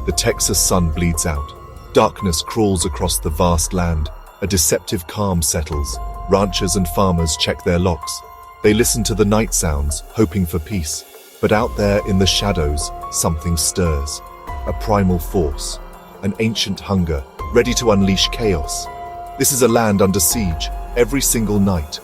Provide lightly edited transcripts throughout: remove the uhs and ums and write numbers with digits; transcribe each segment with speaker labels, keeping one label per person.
Speaker 1: the Texas sun bleeds out. Darkness crawls across the vast land. A deceptive calm settles. Ranchers and farmers check their locks. They listen to the night sounds, hoping for peace. But out there in the shadows, something stirs. A primal force. An ancient hunger, ready to unleash chaos. This is a land under siege, every single night.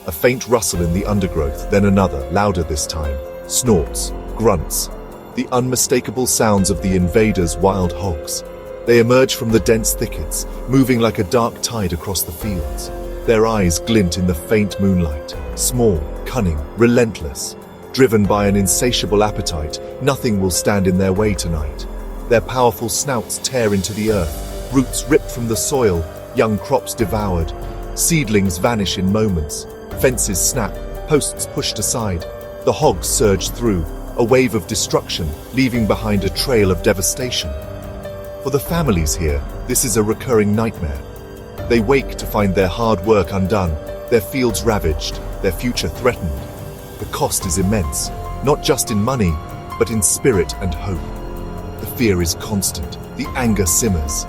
Speaker 1: A faint rustle in the undergrowth, then another, louder this time. Snorts, grunts. The unmistakable sounds of the invaders' wild hogs. They emerge from the dense thickets, moving like a dark tide across the fields. Their eyes glint in the faint moonlight. Small, cunning, relentless. Driven by an insatiable appetite, nothing will stand in their way tonight. Their powerful snouts tear into the earth, roots ripped from the soil, young crops devoured. Seedlings vanish in moments. Fences snap, posts pushed aside. The hogs surge through, a wave of destruction, leaving behind a trail of devastation. For the families here, this is a recurring nightmare. They wake to find their hard work undone, their fields ravaged, their future threatened. The cost is immense, not just in money, but in spirit and hope. The fear is constant, the anger simmers.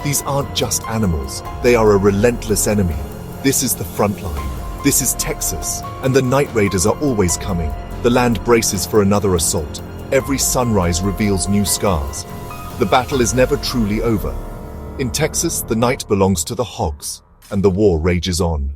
Speaker 1: These aren't just animals, they are a relentless enemy. This is the front line. This is Texas, and the night raiders are always coming. The land braces for another assault. Every sunrise reveals new scars. The battle is never truly over. In Texas, the night belongs to the hogs, and the war rages on.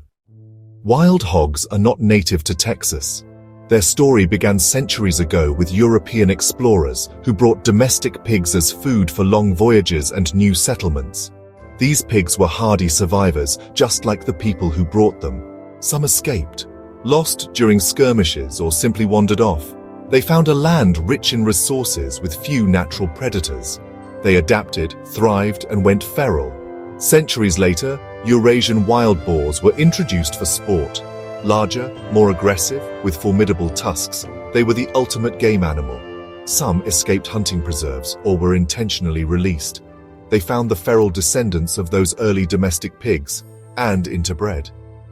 Speaker 1: Wild hogs are not native to Texas. Their story began centuries ago with European explorers who brought domestic pigs as food for long voyages and new settlements. These pigs were hardy survivors, just like the people who brought them. Some escaped, lost during skirmishes, or simply wandered off. They found a land rich in resources with few natural predators. They adapted, thrived, and went feral. Centuries later, Eurasian wild boars were introduced for sport. Larger, more aggressive, with formidable tusks, they were the ultimate game animal. Some escaped hunting preserves or were intentionally released. They found the feral descendants of those early domestic pigs and interbred.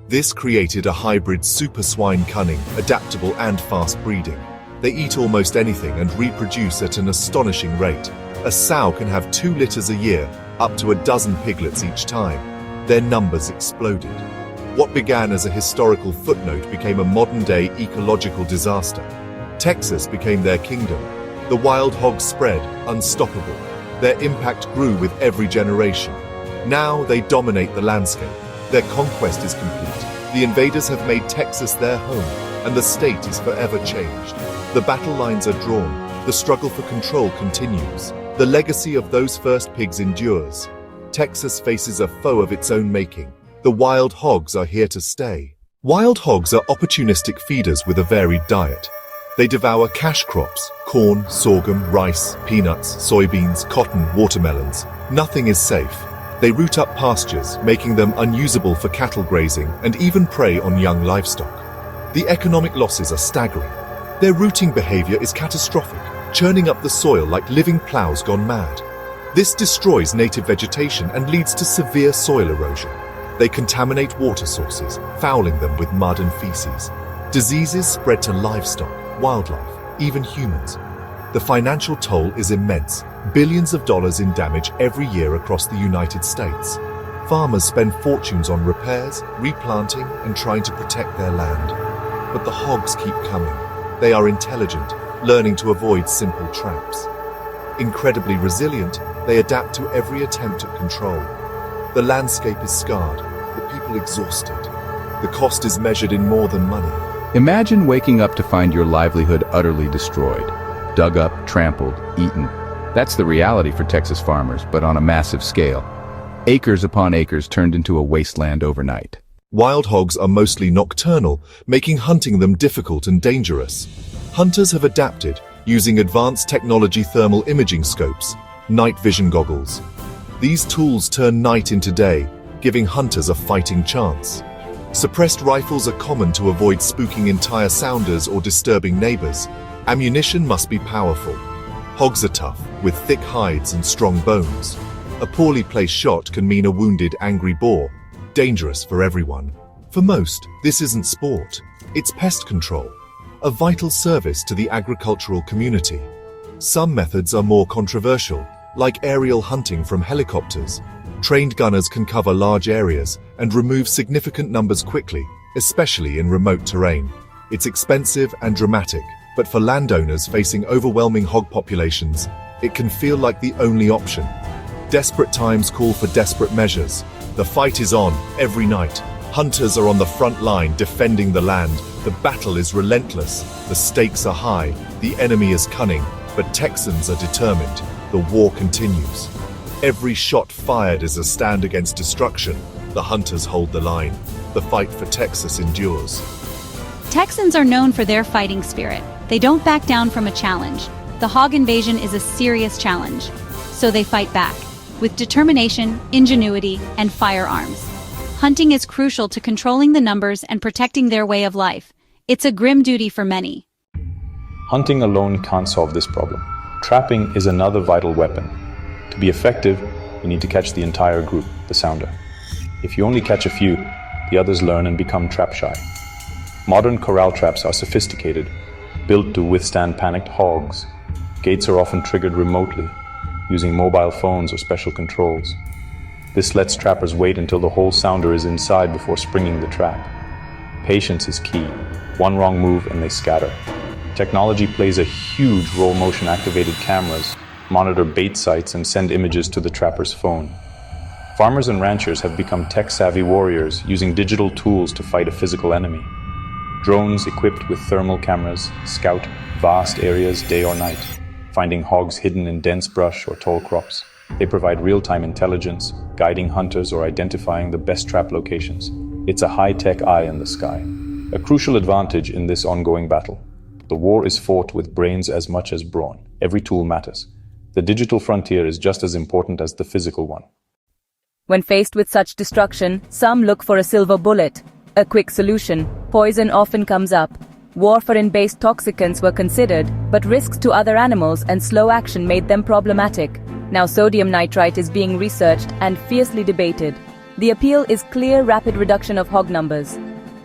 Speaker 1: This created a hybrid super swine, cunning, adaptable, and fast breeding. They eat almost anything and reproduce at an astonishing rate. A sow can have 2 litters a year, up to a dozen piglets each time. Their numbers exploded. What began as a historical footnote became a modern-day ecological disaster. Texas became their kingdom. The wild hogs spread, unstoppable. Their impact grew with every generation. Now they dominate the landscape. Their conquest is complete. The invaders have made Texas their home, and the state is forever changed. The battle lines are drawn. The struggle for control continues. The legacy of those first pigs endures. Texas faces a foe of its own making. The wild hogs are here to stay. Wild hogs are opportunistic feeders with a varied diet. They devour cash crops, corn, sorghum, rice, peanuts, soybeans, cotton, watermelons. Nothing is safe. They root up pastures, making them unusable for cattle grazing and even prey on young livestock. The economic losses are staggering. Their rooting behavior is catastrophic, churning up the soil like living plows gone mad. This destroys native vegetation and leads to severe soil erosion. They contaminate water sources, fouling them with mud and feces. Diseases spread to livestock, wildlife, even humans. The financial toll is immense, billions of dollars in damage every year across the United States. Farmers spend fortunes on repairs, replanting, and trying to protect their land. But the hogs keep coming. They are intelligent, learning to avoid simple traps. Incredibly resilient, they adapt to every attempt at control. The landscape is scarred, the people exhausted. The cost is measured in more than money.
Speaker 2: Imagine waking up to find your livelihood utterly destroyed. Dug up, trampled, eaten. That's the reality for Texas farmers, but on a massive scale. Acres upon acres turned into a wasteland overnight.
Speaker 1: Wild hogs are mostly nocturnal, making hunting them difficult and dangerous. Hunters have adapted, using advanced technology, thermal imaging scopes, night vision goggles. These tools turn night into day, giving hunters a fighting chance. Suppressed rifles are common to avoid spooking entire sounders or disturbing neighbors. Ammunition must be powerful. Hogs are tough, with thick hides and strong bones. A poorly placed shot can mean a wounded, angry boar, dangerous for everyone. For most, this isn't sport. It's pest control, a vital service to the agricultural community. Some methods are more controversial. Like aerial hunting from helicopters, trained gunners can cover large areas and remove significant numbers quickly, especially in remote terrain. It's expensive and dramatic, but for landowners facing overwhelming hog populations, it can feel like the only option. Desperate times call for desperate measures. The fight is on every night. Hunters are on the front line defending the land. The battle is relentless. The stakes are high. The enemy is cunning, but Texans are determined. The war continues. Every shot fired is a stand against destruction. The hunters hold the line. The fight for Texas endures.
Speaker 3: Texans are known for their fighting spirit. They don't back down from a challenge. The hog invasion is a serious challenge, so they fight back with determination, ingenuity, and firearms. Hunting is crucial to controlling the numbers and protecting their way of life. It's a grim duty for many.
Speaker 4: Hunting alone can't solve this problem. Trapping is another vital weapon. To be effective, you need to catch the entire group, the sounder. If you only catch a few, the others learn and become trap shy. Modern corral traps are sophisticated, built to withstand panicked hogs. Gates are often triggered remotely, using mobile phones or special controls. This lets trappers wait until the whole sounder is inside before springing the trap. Patience is key. One wrong move and they scatter. Technology plays a huge role. Motion activated cameras monitor bait sites and send images to the trapper's phone. Farmers and ranchers have become tech-savvy warriors using digital tools to fight a physical enemy. Drones equipped with thermal cameras scout vast areas day or night, finding hogs hidden in dense brush or tall crops. They provide real-time intelligence, guiding hunters or identifying the best trap locations. It's a high-tech eye in the sky, a crucial advantage in this ongoing battle. The war is fought with brains as much as brawn. Every tool matters. The digital frontier is just as important as the physical one.
Speaker 5: When faced with such destruction, some look for a silver bullet, a quick solution. Poison often comes up. Warfarin-based toxicants were considered, but risks to other animals and slow action made them problematic. Now sodium nitrite is being researched and fiercely debated. The appeal is clear: rapid reduction of hog numbers.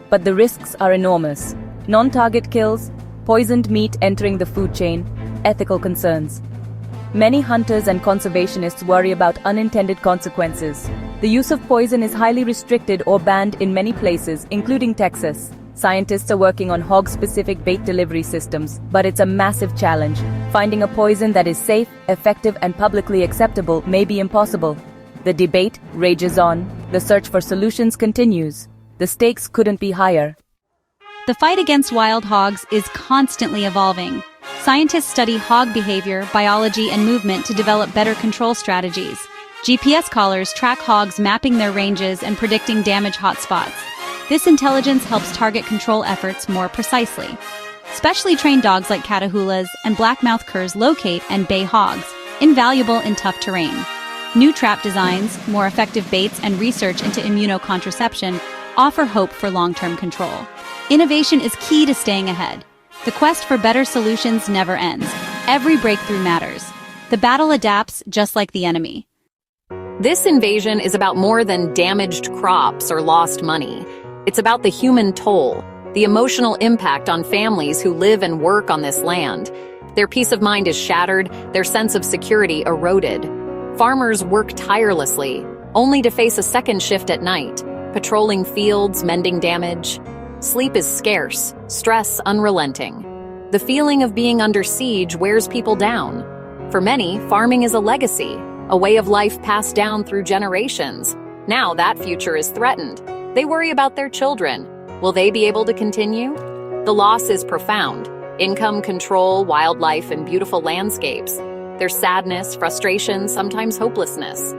Speaker 5: But the risks are enormous. Non-target kills, poisoned meat entering the food chain, ethical concerns. Many hunters and conservationists worry about unintended consequences. The use of poison is highly restricted or banned in many places, including Texas. Scientists are working on hog-specific bait delivery systems, but it's a massive challenge. Finding a poison that is safe, effective, and publicly acceptable may be impossible. The debate rages on. The search for solutions continues. The stakes couldn't be higher.
Speaker 3: The fight against wild hogs is constantly evolving. Scientists study hog behavior, biology, and movement to develop better control strategies. GPS collars track hogs, mapping their ranges and predicting damage hotspots. This intelligence helps target control efforts more precisely. Specially trained dogs like catahoulas and blackmouth curs locate and bay hogs, invaluable in tough terrain. New trap designs, more effective baits, and research into immunocontraception offer hope for long-term control. Innovation is key to staying ahead. The quest for better solutions never ends. Every breakthrough matters. The battle adapts just like the enemy.
Speaker 6: This invasion is about more than damaged crops or lost money. It's about the human toll, the emotional impact on families who live and work on this land. Their peace of mind is shattered, their sense of security eroded. Farmers work tirelessly, only to face a second shift at night, patrolling fields, mending damage. Sleep is scarce, stress unrelenting. The feeling of being under siege wears people down. For many, farming is a legacy, a way of life passed down through generations. Now that future is threatened. They worry about their children. Will they be able to continue? The loss is profound. Income, control, wildlife, and beautiful landscapes. There's sadness, frustration, sometimes hopelessness.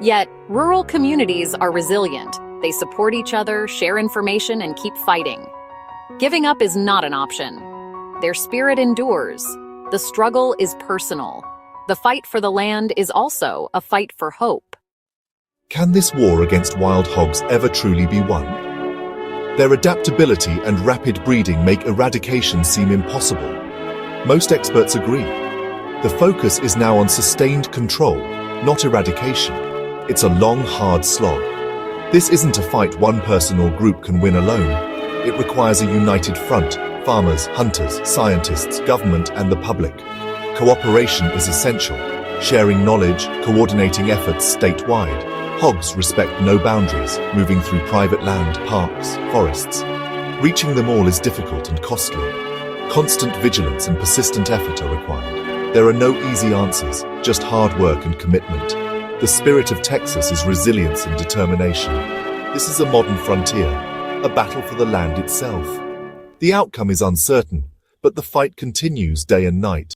Speaker 6: Yet, rural communities are resilient. They support each other, share information, and keep fighting. Giving up is not an option. Their spirit endures. The struggle is personal. The fight for the land is also a fight for hope.
Speaker 1: Can this war against wild hogs ever truly be won? Their adaptability and rapid breeding make eradication seem impossible. Most experts agree. The focus is now on sustained control, not eradication. It's a long, hard slog. This isn't a fight one person or group can win alone. It requires a united front: farmers, hunters, scientists, government, and the public. Cooperation is essential. sharing knowledge, coordinating efforts statewide. Hogs respect no boundaries, moving through private land, parks, forests. Reaching them all is difficult and costly. Constant vigilance and persistent effort are required. There are no easy answers, just hard work and commitment. The spirit of Texas is resilience and determination. This is a modern frontier, a battle for the land itself. The outcome is uncertain, but the fight continues day and night.